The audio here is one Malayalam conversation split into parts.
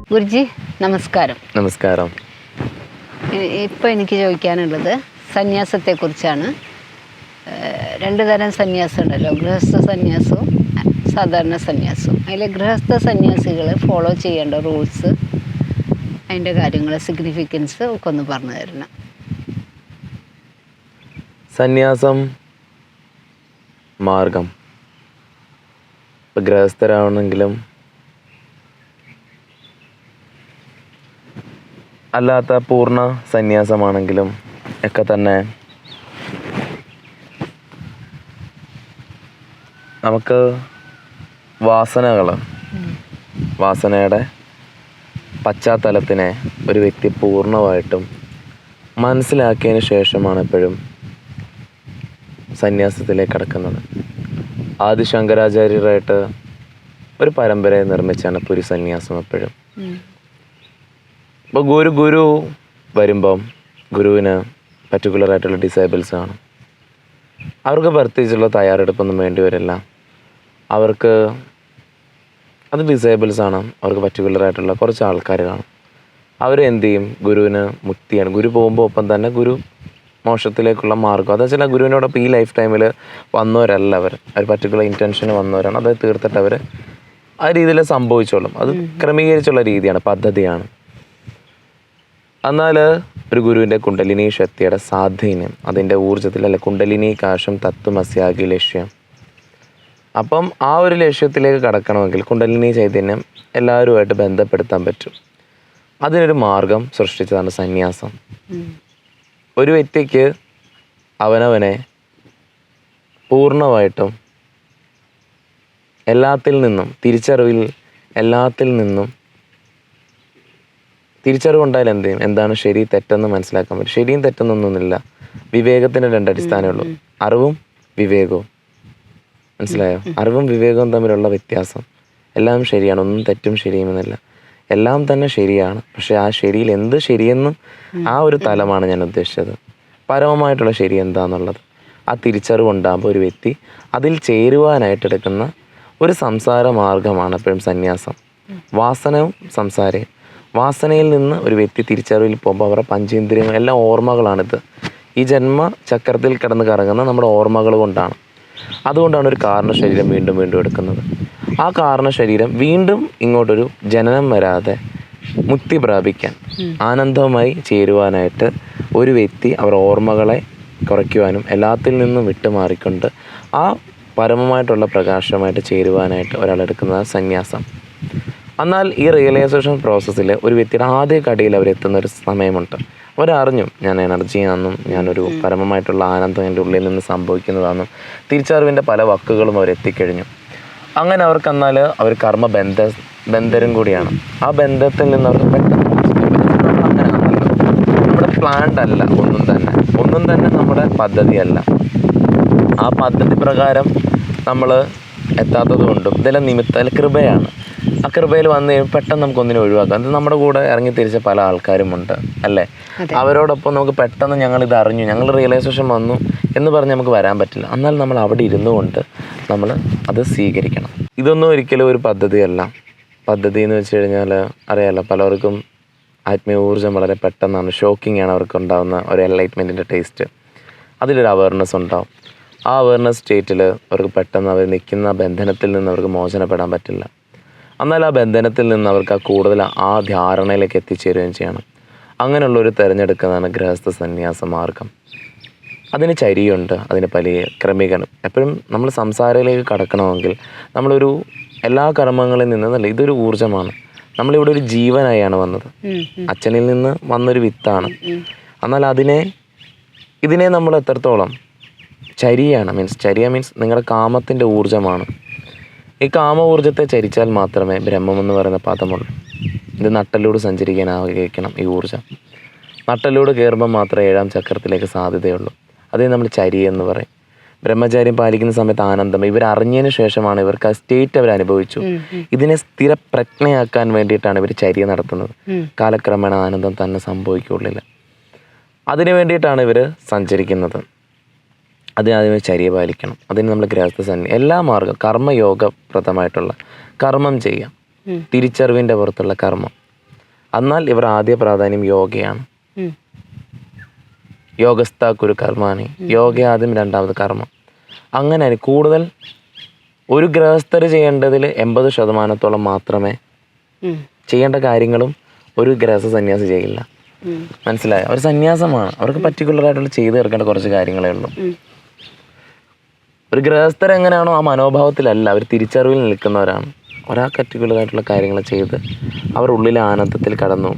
ഗുരുജി നമസ്കാരം. നമസ്കാരം. ഇപ്പോൾ എനിക്ക് ചോദിക്കാനുള്ളത് സന്യാസത്തെക്കുറിച്ചാണ്. രണ്ട് തരം സന്യാസം ഉണ്ടല്ലോ, ഗൃഹസ്ഥ സന്യാസവും സാധാരണ സന്യാസവും. അതിൽ ഗൃഹസ്ഥ സന്യാസികൾ ഫോളോ ചെയ്യേണ്ട റൂൾസ്, അതിൻ്റെ കാര്യങ്ങൾ, സിഗ്നിഫിക്കൻസ് ഒക്കെ ഒന്ന് പറഞ്ഞു തരണം. സന്യാസം മാർഗം. ഇപ്പം ഗൃഹസ്ഥരാണെങ്കിലും അല്ലാത്ത പൂർണ്ണ സന്യാസമാണെങ്കിലും ഒക്കെ തന്നെ നമുക്ക് വാസനയുടെ പശ്ചാത്തലത്തിനെ ഒരു വ്യക്തി പൂർണ്ണമായിട്ടും മനസ്സിലാക്കിയതിന് ശേഷമാണ് എപ്പോഴും സന്യാസത്തിലേക്ക് കടക്കുന്നത്. ആദി ശങ്കരാചാര്യരായിട്ട് ഒരു പരമ്പരയെ നിർമ്മിച്ചാണ് പുരി സന്യാസം എപ്പോഴും. ഇപ്പോൾ ഗുരു വരുമ്പം ഗുരുവിന് പർട്ടിക്കുലറായിട്ടുള്ള ഡിസേബിൾസ് കാണും. അവർക്ക് പ്രത്യേകിച്ചുള്ള തയ്യാറെടുപ്പൊന്നും വേണ്ടി വരില്ല. അവർക്ക് അത് ഡിസേബിൾസ് ആണ്, അവർക്ക് പർട്ടിക്കുലറായിട്ടുള്ള കുറച്ച് ആൾക്കാർ കാണും. അവർ എന്ത് ചെയ്യും? ഗുരുവിന് മുക്തിയാണ്. ഗുരു പോകുമ്പോൾ ഒപ്പം തന്നെ ഗുരു മോക്ഷത്തിലേക്കുള്ള മാർഗം. അതെന്ന് വെച്ചാൽ ഗുരുവിനോടൊപ്പം ഈ ലൈഫ് ടൈമിൽ വന്നവരല്ല അവർ പർട്ടിക്കുലർ ഇൻറ്റൻഷന് വന്നവരാണ്. അത് തീർത്തിട്ട് അവർ ആ രീതിയിൽ സംഭവിച്ചോളും. അത് ക്രമീകരിച്ചുള്ള രീതിയാണ്, പദ്ധതിയാണ്. എന്നാൽ ഒരു ഗുരുവിൻ്റെ കുണ്ടലിനി ശക്തിയുടെ സ്വാധീനം, അതിൻ്റെ ഊർജ്ജത്തിൽ, അല്ല കുണ്ടലിനി കാശം തത്വമസ്യാഗി ലക്ഷ്യം. അപ്പം ആ ഒരു ലക്ഷ്യത്തിലേക്ക് കടക്കണമെങ്കിൽ കുണ്ടലിനി ചൈതന്യം എല്ലാവരുമായിട്ട് ബന്ധപ്പെടുത്താൻ പറ്റും. അതിനൊരു മാർഗം സൃഷ്ടിച്ചതാണ് സന്യാസം. ഒരു വ്യക്തിക്ക് അവനവനെ പൂർണ്ണമായിട്ടും തിരിച്ചറിവുണ്ടായാൽ എന്ത് ചെയ്യും? എന്താണ് ശരി തെറ്റെന്ന് മനസ്സിലാക്കാൻ പറ്റും. ശരിയും തെറ്റെന്നൊന്നുമില്ല, വിവേകത്തിന് രണ്ടടിസ്ഥാനമേ ഉള്ളൂ, അറിവും വിവേകവും. മനസ്സിലായോ? അറിവും വിവേകവും തമ്മിലുള്ള വ്യത്യാസം. എല്ലാം ശരിയാണ്, ഒന്നും തെറ്റും ശരിയുമെന്നല്ല, എല്ലാം തന്നെ ശരിയാണ്. പക്ഷെ ആ ശരിയിൽ എന്ത് ശരിയെന്നും ആ ഒരു തലമാണ് ഞാൻ ഉദ്ദേശിച്ചത്. പരമമായിട്ടുള്ള ശരി എന്താണെന്നുള്ളത് ആ തിരിച്ചറിവുണ്ടാകുമ്പോൾ ഒരു വ്യക്തി അതിൽ ചേരുവാനായിട്ടെടുക്കുന്ന ഒരു സംസാര മാർഗമാണ് എപ്പോഴും സന്യാസം. വാസനവും സംസാരവും. വാസനയിൽ നിന്ന് ഒരു വ്യക്തി തിരിച്ചറിവിൽ പോകുമ്പോൾ അവരുടെ പഞ്ചേന്ദ്രിയങ്ങൾ എല്ലാം ഓർമ്മകളാണിത്. ഈ ജന്മചക്രത്തിൽ കിടന്ന് കറങ്ങുന്ന നമ്മുടെ ഓർമ്മകൾ കൊണ്ടാണ്. അതുകൊണ്ടാണ് ഒരു കാരണ ശരീരം വീണ്ടും വീണ്ടും എടുക്കുന്നത്. ആ കാരണ ശരീരം വീണ്ടും ഇങ്ങോട്ടൊരു ജനനം വരാതെ മുക്തി പ്രാപിക്കാൻ, ആനന്ദമായി ചേരുവാനായിട്ട് ഒരു വ്യക്തി അവർ ഓർമ്മകളെ കുറയ്ക്കുവാനും എല്ലാത്തിൽ നിന്നും വിട്ടുമാറിക്കൊണ്ട് ആ പരമമായിട്ടുള്ള പ്രകാശമായിട്ട് ചേരുവാനായിട്ട് ഒരാളെടുക്കുന്നത് സന്യാസം. എന്നാൽ ഈ റിയലൈസേഷൻ പ്രോസസ്സിൽ ഒരു വ്യക്തിയുടെ ആദ്യ കടിയിൽ അവരെത്തുന്ന ഒരു സമയമുണ്ട്. അവരറിഞ്ഞു ഞാൻ എനർജിയാണെന്നും ഞാനൊരു പരമമായിട്ടുള്ള ആനന്ദം എൻ്റെ ഉള്ളിൽ നിന്ന് സംഭവിക്കുന്നതാണെന്നും തിരിച്ചറിവിൻ്റെ പല വാക്കുകളും അവരെത്തിക്കഴിഞ്ഞു. അങ്ങനെ അവർക്ക് എന്നാൽ അവർ ബന്ധരും കൂടിയാണ്. ആ ബന്ധത്തിൽ നിന്ന് അവർക്ക് പെട്ടെന്ന് അങ്ങനെ ആണല്ലോ, നമ്മുടെ പ്ലാൻഡ് അല്ല ഒന്നും തന്നെ നമ്മുടെ പദ്ധതിയല്ല. ആ പദ്ധതി പ്രകാരം നമ്മൾ എത്താത്തത് കൊണ്ടും ഇതെല്ലാം കൃപയാണ്. ആ കൃപയിൽ വന്നു കഴിയുമ്പോൾ പെട്ടെന്ന് നമുക്കൊന്നിനെ ഒഴിവാക്കാം. അത് നമ്മുടെ കൂടെ ഇറങ്ങി തിരിച്ച പല ആൾക്കാരുമുണ്ട് അല്ലേ? അവരോടൊപ്പം നമുക്ക് പെട്ടെന്ന് ഞങ്ങളിത് അറിഞ്ഞു, ഞങ്ങൾ റിയലൈസേഷൻ വന്നു എന്ന് പറഞ്ഞ് നമുക്ക് വരാൻ പറ്റില്ല. എന്നാൽ നമ്മൾ അവിടെ ഇരുന്നു കൊണ്ട് നമ്മൾ അത് സ്വീകരിക്കണം. ഇതൊന്നും ഒരിക്കലും ഒരു പദ്ധതിയല്ല. പദ്ധതി എന്ന് വെച്ച് കഴിഞ്ഞാൽ അറിയാമല്ലോ, പലർക്കും ആത്മീയ ഊർജ്ജം വളരെ പെട്ടെന്നാണ്, ഷോക്കിംഗ് ആണ് അവർക്ക് ഉണ്ടാകുന്ന ഒരു എൻലൈറ്റ്മെൻറ്റിൻ്റെ ടേസ്റ്റ്. അതിലൊരു അവയർനെസ് ഉണ്ടാവും. ആ അവയർനെസ് സ്റ്റേറ്റിൽ അവർക്ക് പെട്ടെന്ന് അവർ നിൽക്കുന്ന ബന്ധനത്തിൽ നിന്ന് അവർക്ക് മോചനപ്പെടാൻ പറ്റില്ല. എന്നാൽ ആ ബന്ധനത്തിൽ നിന്ന് അവർക്ക് കൂടുതൽ ആ ധാരണയിലേക്ക് എത്തിച്ചേരുകയും ചെയ്യണം. അങ്ങനെയുള്ളൊരു തിരഞ്ഞെടുക്കുന്നതാണ് ഗൃഹസ്ഥ സന്യാസ മാർഗം. അതിന് ചരിയുണ്ട്, അതിന് പല ക്രമീകരണം. എപ്പോഴും നമ്മൾ സംസാരത്തിലേക്ക് കടക്കണമെങ്കിൽ നമ്മളൊരു എല്ലാ കർമ്മങ്ങളിൽ നിന്നല്ല, ഇതൊരു ഊർജ്ജമാണ്. നമ്മളിവിടെ ഒരു ജീവനായാണ് വന്നത്, അച്ഛനിൽ നിന്ന് വന്നൊരു വിത്താണ്. എന്നാൽ ഇതിനെ നമ്മൾ എത്രത്തോളം ചര്യ മീൻസ് നിങ്ങളുടെ കാമത്തിൻ്റെ ഊർജ്ജമാണ്. ഈ കാമ ഊർജ്ജത്തെ ചരിച്ചാൽ മാത്രമേ ബ്രഹ്മമെന്ന് പറയുന്ന പദമുള്ളൂ. ഇത് നട്ടലിലൂടെ സഞ്ചരിക്കാൻ ആഗ്രഹിക്കണം. ഈ ഊർജ്ജം നട്ടലിലൂടെ കയറുമ്പോൾ മാത്രമേ 7ാം ചക്രത്തിലേക്ക് സാധ്യതയുള്ളൂ. അതേ നമ്മൾ ചര്യ എന്ന് പറയും. ബ്രഹ്മചാര്യം പാലിക്കുന്ന സമയത്ത് ആനന്ദം ഇവരറിഞ്ഞതിന് ശേഷമാണ് ഇവർക്ക് ആ സ്റ്റേറ്റ് അവർ അനുഭവിച്ചു. ഇതിനെ സ്ഥിരപ്രജ്ഞയാക്കാൻ വേണ്ടിയിട്ടാണ് ഇവർ ചര്യ നടത്തുന്നത്. കാലക്രമേണ ആനന്ദം തന്നെ സംഭവിക്കുള്ളില്ല. അതിനു വേണ്ടിയിട്ടാണ് ഇവർ സഞ്ചരിക്കുന്നത്. അതിനാദ്യമേ ചര്യ പാലിക്കണം. അതിന് നമ്മൾ ഗൃഹസ്ഥ എല്ലാ മാർഗം കർമ്മയോഗപ്രദമായിട്ടുള്ള കർമ്മം ചെയ്യാം. തിരിച്ചറിവിൻ്റെ പുറത്തുള്ള കർമ്മം, എന്നാൽ ഇവർ ആദ്യ പ്രാധാന്യം യോഗയാണ്. യോഗസ്ഥ കുരു കർമാണി, യോഗ ആദ്യം, രണ്ടാമത് കർമ്മം. അങ്ങനെ കൂടുതൽ ഒരു ഗൃഹസ്ഥർ ചെയ്യേണ്ടതിൽ 80% മാത്രമേ ചെയ്യേണ്ട കാര്യങ്ങളും ഒരു ഗൃഹസ്ഥ സന്യാസി ചെയ്യില്ല. മനസ്സിലായോ? ഒരു സന്യാസമാണ്, അവർക്ക് പർട്ടിക്കുലറായിട്ടുള്ള ചെയ്ത് തീർക്കേണ്ട കുറച്ച് കാര്യങ്ങളേ ഉള്ളൂ. ഒരു ഗൃഹസ്ഥർ എങ്ങനെയാണോ ആ മനോഭാവത്തിലല്ല, അവർ തിരിച്ചറിവിൽ നിൽക്കുന്നവരാണ്. ഒരാ പർട്ടിക്കുലറായിട്ടുള്ള കാര്യങ്ങൾ ചെയ്ത് അവർ ഉള്ളിലെ ആനന്ദത്തിൽ കടന്നു,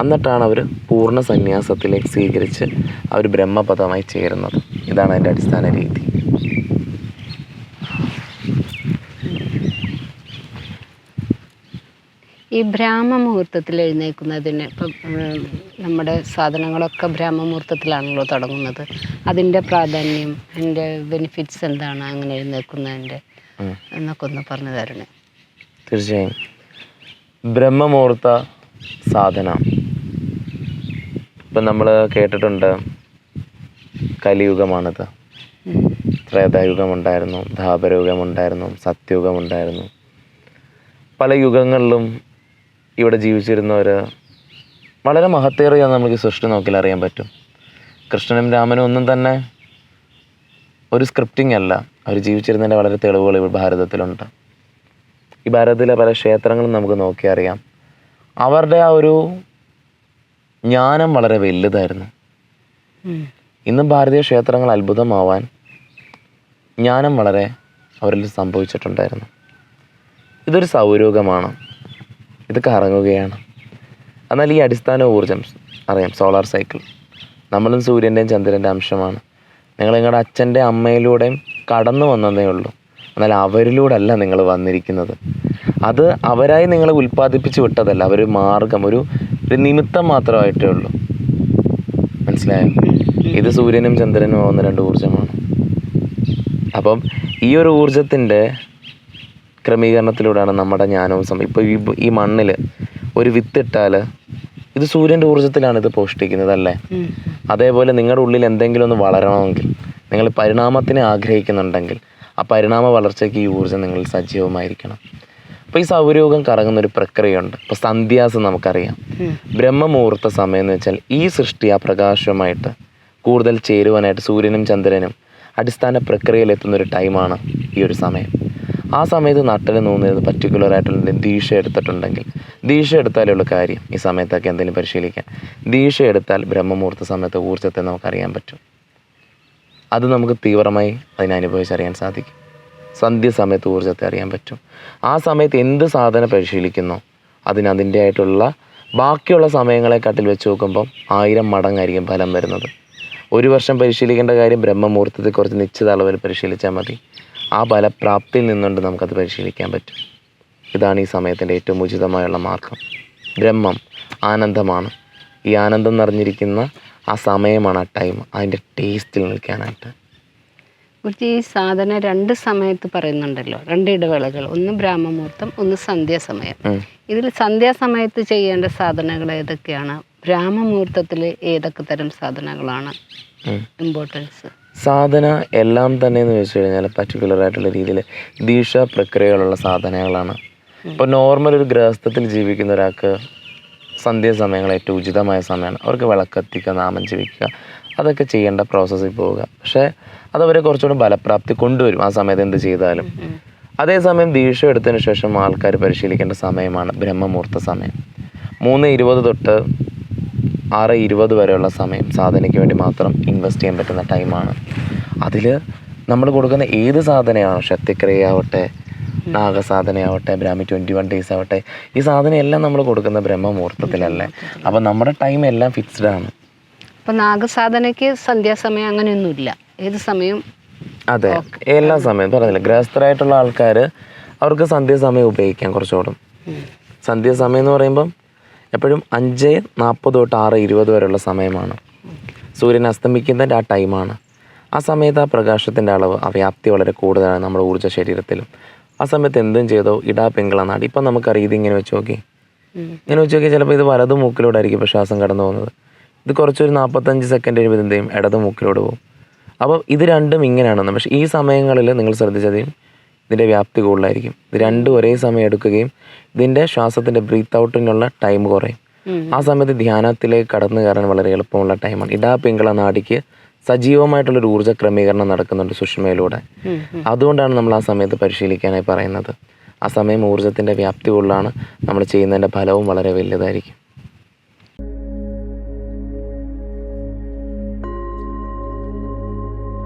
എന്നിട്ടാണ് അവർ പൂർണ്ണ സന്യാസത്തിലേക്ക് സ്വീകരിച്ച് അവർ ബ്രഹ്മപദമായി ചേരുന്നത്. ഇതാണ് അതിൻ്റെ അടിസ്ഥാന രീതി. ഈ ബ്രാഹ്മമുഹൂർത്തത്തിൽ എഴുന്നേൽക്കുന്നതിന് ഇപ്പം നമ്മുടെ സാധനങ്ങളൊക്കെ ബ്രാഹ്മമുഹൂർത്തത്തിലാണല്ലോ തുടങ്ങുന്നത്. അതിൻ്റെ പ്രാധാന്യം, അതിൻ്റെ ബെനിഫിറ്റ്സ് എന്താണ് അങ്ങനെ എഴുന്നേൽക്കുന്നതിൻ്റെ എന്നൊക്കെ ഒന്ന് പറഞ്ഞു തരണേ. തീർച്ചയായും. ബ്രഹ്മമുഹൂർത്ത സാധന ഇപ്പം നമ്മൾ കേട്ടിട്ടുണ്ട്, കലിയുഗമാണിത്. ത്രേതായുഗമുണ്ടായിരുന്നു, ദ്വാപരയുഗമുണ്ടായിരുന്നു, സത്യയുഗമുണ്ടായിരുന്നു. പല യുഗങ്ങളിലും ഇവിടെ ജീവിച്ചിരുന്നവർ വളരെ മഹത്തേറിയ നമുക്ക് സൃഷ്ടി നോക്കിയാൽ അറിയാൻ പറ്റും. കൃഷ്ണനും രാമനും ഒന്നും തന്നെ ഒരു സ്ക്രിപ്റ്റിംഗ് അല്ല, അവർ ജീവിച്ചിരുന്നതിൻ്റെ വളരെ തെളിവുകൾ ഇവിടെ ഭാരതത്തിലുണ്ട്. ഈ ഭാരതത്തിലെ പല ക്ഷേത്രങ്ങളും നമുക്ക് നോക്കി അറിയാം. അവരുടെ ആ ഒരു ജ്ഞാനം വളരെ വലുതായിരുന്നു. ഇന്നും ഭാരതീയ ക്ഷേത്രങ്ങൾ അത്ഭുതമാവാൻ ജ്ഞാനം വളരെ അവരിൽ സംഭവിച്ചിട്ടുണ്ടായിരുന്നു. ഇതൊരു സൗരയൂഹമാണ്, ഇത് കറങ്ങുകയാണ്. എന്നാൽ ഈ അടിസ്ഥാന ഊർജം അറിയാം, സോളാർ സൈക്കിൾ, നമ്മളും സൂര്യൻ്റെയും ചന്ദ്രൻ്റെ അംശമാണ്. നിങ്ങൾ നിങ്ങളുടെ അച്ഛൻ്റെ അമ്മയിലൂടെയും കടന്നു വന്നതേ ഉള്ളൂ. എന്നാൽ അവരിലൂടെ അല്ല നിങ്ങൾ വന്നിരിക്കുന്നത്. അത് അവരായി നിങ്ങളെ ഉൽപ്പാദിപ്പിച്ച് വിട്ടതല്ല, അവർ മാർഗം, ഒരു നിമിത്തം മാത്രമായിട്ടേ ഉള്ളൂ. മനസ്സിലായോ? ഇത് സൂര്യനും ചന്ദ്രനും ആവുന്ന 2 ഊർജ്ജമാണ്. അപ്പം ഈ ഒരു ഊർജത്തിൻ്റെ ക്രമീകരണത്തിലൂടെയാണ് നമ്മുടെ ജ്ഞാനവും ഇപ്പോൾ ഈ മണ്ണിൽ ഒരു വിത്തിട്ടാൽ ഇത് സൂര്യൻ്റെ ഊർജ്ജത്തിലാണ് ഇത് പോഷിപ്പിക്കുന്നത് അല്ലേ? അതേപോലെ നിങ്ങളുടെ ഉള്ളിൽ എന്തെങ്കിലും ഒന്ന് വളരണമെങ്കിൽ, നിങ്ങൾ പരിണാമത്തിനെ ആഗ്രഹിക്കുന്നുണ്ടെങ്കിൽ, ആ പരിണാമ വളർച്ചയ്ക്ക് ഈ ഊർജ്ജം നിങ്ങളിൽ സജീവമായിരിക്കണം. അപ്പോൾ ഈ സൗരയൂഹം കറങ്ങുന്ന ഒരു പ്രക്രിയയുണ്ട്. ഇപ്പോൾ സന്ധ്യാസം നമുക്കറിയാം. ബ്രഹ്മമുഹൂർത്ത സമയം എന്ന് വെച്ചാൽ ഈ സൃഷ്ടി ആ പ്രകാശമായിട്ട് കൂടുതൽ ചേരുവാനായിട്ട് സൂര്യനും ചന്ദ്രനും അടിസ്ഥാന പ്രക്രിയയിലെത്തുന്നൊരു ടൈമാണ് ഈ ഒരു സമയം. ആ സമയത്ത് നട്ടൽ നൂന്നത് പർട്ടിക്കുലറായിട്ടുള്ള ദീക്ഷ എടുത്തിട്ടുണ്ടെങ്കിൽ, ദീക്ഷ എടുത്താലുള്ള കാര്യം ഈ സമയത്തൊക്കെ എന്തെങ്കിലും പരിശീലിക്കാൻ, ദീക്ഷ എടുത്താൽ ബ്രഹ്മമുഹൂർത്ത സമയത്ത് ഊർജ്ജത്തെ നമുക്കറിയാൻ പറ്റും. അത് നമുക്ക് തീവ്രമായി അതിനനുഭവിച്ചറിയാൻ സാധിക്കും. സന്ധ്യ സമയത്ത് ഊർജ്ജത്തെ അറിയാൻ പറ്റും. ആ സമയത്ത് എന്ത് സാധന പരിശീലിക്കുന്നോ അതിൻ്റെ ആയിട്ടുള്ള ബാക്കിയുള്ള സമയങ്ങളെക്കാട്ടിൽ വെച്ച് നോക്കുമ്പം 1000 മടങ്ങായിരിക്കും ഫലം വരുന്നത്. 1 വർഷം പരിശീലിക്കേണ്ട കാര്യം ബ്രഹ്മമുഹൂർത്തത്തിൽ കുറച്ച് നിശ്ചിത അളവിൽ പരിശീലിച്ചാൽ മതി. ആ ഫലപ്രാപ്തിയിൽ നിന്നുകൊണ്ട് നമുക്കത് പരിശീലിക്കാൻ പറ്റും. ഇതാണ് ഈ സമയത്തിൻ്റെ ഏറ്റവും ഉചിതമായുള്ള മാർഗം. ബ്രഹ്മം ആനന്ദമാണ്. ഈ ആനന്ദം നിറഞ്ഞിരിക്കുന്ന ആ സമയമാണ്, ആ ടൈം, അതിൻ്റെ ടേസ്റ്റിൽ നിൽക്കാനായിട്ട്. ഈ സാധന 2 സമയത്ത് പറയുന്നുണ്ടല്ലോ, 2 ഇടവേളകൾ, ഒന്ന് ബ്രാഹ്മമുഹൂർത്തം, ഒന്ന് സന്ധ്യാസമയം. ഇതിൽ സന്ധ്യാസമയത്ത് ചെയ്യേണ്ട സാധനകൾ ഏതൊക്കെയാണ്? ബ്രാഹ്മമുഹൂർത്തത്തിൽ ഏതൊക്കെ തരം സാധനങ്ങളാണ് ഇമ്പോർട്ടൻസ്? സാധന എല്ലാം തന്നെ എന്ന് വെച്ച് കഴിഞ്ഞാൽ പർട്ടിക്കുലറായിട്ടുള്ള രീതിയിൽ ദീക്ഷ പ്രക്രിയകളുള്ള സാധനങ്ങളാണ്. ഇപ്പോൾ നോർമൽ ഒരു ഗൃഹസ്ഥത്തിൽ ജീവിക്കുന്ന ഒരാൾക്ക് സന്ധ്യാസമയങ്ങൾ ഏറ്റവും ഉചിതമായ സമയമാണ്. അവർക്ക് വിളക്കത്തിക്കുക, നാമം ജപിക്കുക, അതൊക്കെ ചെയ്യേണ്ട പ്രോസസ്സിൽ പോവുക. പക്ഷേ അതവരെ കുറച്ചുകൂടി ഫലപ്രാപ്തി കൊണ്ടുവരും ആ സമയത്ത് എന്ത് ചെയ്താലും. അതേസമയം ദീക്ഷ എടുത്തതിന് ശേഷം ആൾക്കാർ പരിശീലിക്കേണ്ട സമയമാണ് ബ്രഹ്മമുഹൂർത്ത സമയം. 3:20 തൊട്ട് 6:20 വരെയുള്ള സമയം സാധനയ്ക്ക് വേണ്ടി മാത്രം ഇൻവെസ്റ്റ് ചെയ്യാൻ പറ്റുന്ന ടൈമാണ്. അതിൽ നമ്മൾ കൊടുക്കുന്ന ഏത് സാധനയാണോ, ശക്തിക്രിയയാവട്ടെ, നാഗസാധനയാവട്ടെ, ബ്രാഹ്മി 21 ഡേയ്സ് ആവട്ടെ, ഈ സാധനയെല്ലാം നമ്മൾ കൊടുക്കുന്ന ബ്രഹ്മമുഹൂർത്തത്തിലല്ലേ. അപ്പോൾ നമ്മുടെ ടൈം എല്ലാം ഫിക്സ്ഡ് ആണ്. അപ്പോൾ നാഗസാധനയ്ക്ക് സന്ധ്യാസമയം അങ്ങനെയൊന്നുമില്ല, ഏത് സമയം? അതെ, എല്ലാ സമയം പറഞ്ഞില്ല. ഗൃഹസ്ഥരായിട്ടുള്ള ആൾക്കാർ അവർക്ക് സന്ധ്യാസമയം ഉപയോഗിക്കാം കുറച്ചുകൂടും. സന്ധ്യാസമയം എന്ന് പറയുമ്പം എപ്പോഴും 5:40 തൊട്ട് 6:20 വരെയുള്ള സമയമാണ്. സൂര്യൻ അസ്തമിക്കുന്നതിൻ്റെ ആ ടൈമാണ്. ആ സമയത്ത് ആ പ്രകാശത്തിൻ്റെ അളവ്, ആ വ്യാപ്തി വളരെ കൂടുതലാണ് നമ്മുടെ ഊർജ്ജ ശരീരത്തിലും. ആ സമയത്ത് എന്തും ചെയ്തോ പിങ്കള നാടി. ഇപ്പം നമുക്കറിയാം, ഇതിങ്ങനെ വെച്ച് നോക്കി, ഇങ്ങനെ വെച്ച് നോക്കി ചിലപ്പോൾ ഇത് വലതു മൂക്കിലൂടെ ആയിരിക്കും ഇപ്പോൾ ശ്വാസം കടന്നു പോകുന്നത്. ഇത് കുറച്ചൊരു 45 സെക്കൻഡ് കഴിയുമ്പോൾ എന്ത് ചെയ്യും, ഇടതു മൂക്കിലൂടെ പോകും. അപ്പോൾ ഇത് രണ്ടും ഇങ്ങനെയാണെന്ന്. പക്ഷേ ഈ സമയങ്ങളിൽ നിങ്ങൾ ശ്രദ്ധിച്ചതും ഇതിൻ്റെ വ്യാപ്തി കൂടുതലായിരിക്കും. ഇത് രണ്ടും ഒരേ സമയം എടുക്കുകയും ഇതിൻ്റെ ശ്വാസത്തിൻ്റെ ബ്രീത്ത് ഔട്ടിനുള്ള ടൈം കുറയും. ആ സമയത്ത് ധ്യാനത്തിലേക്ക് കടന്നു കയറാൻ വളരെ എളുപ്പമുള്ള ടൈമാണ്. ഇടാ പിങ്കള നാഡിക്ക് സജീവമായിട്ടുള്ളൊരു ഊർജ്ജ ക്രമീകരണം നടക്കുന്നുണ്ട് സുഷുമ്നയിലൂടെ. അതുകൊണ്ടാണ് നമ്മൾ ആ സമയത്ത് പരിശീലിക്കാനായി പറയുന്നത്. ആ സമയം ഊർജ്ജത്തിൻ്റെ വ്യാപ്തി കൊള്ളാണ് നമ്മൾ ചെയ്യുന്നതിൻ്റെ ഫലവും വളരെ വലുതായിരിക്കും.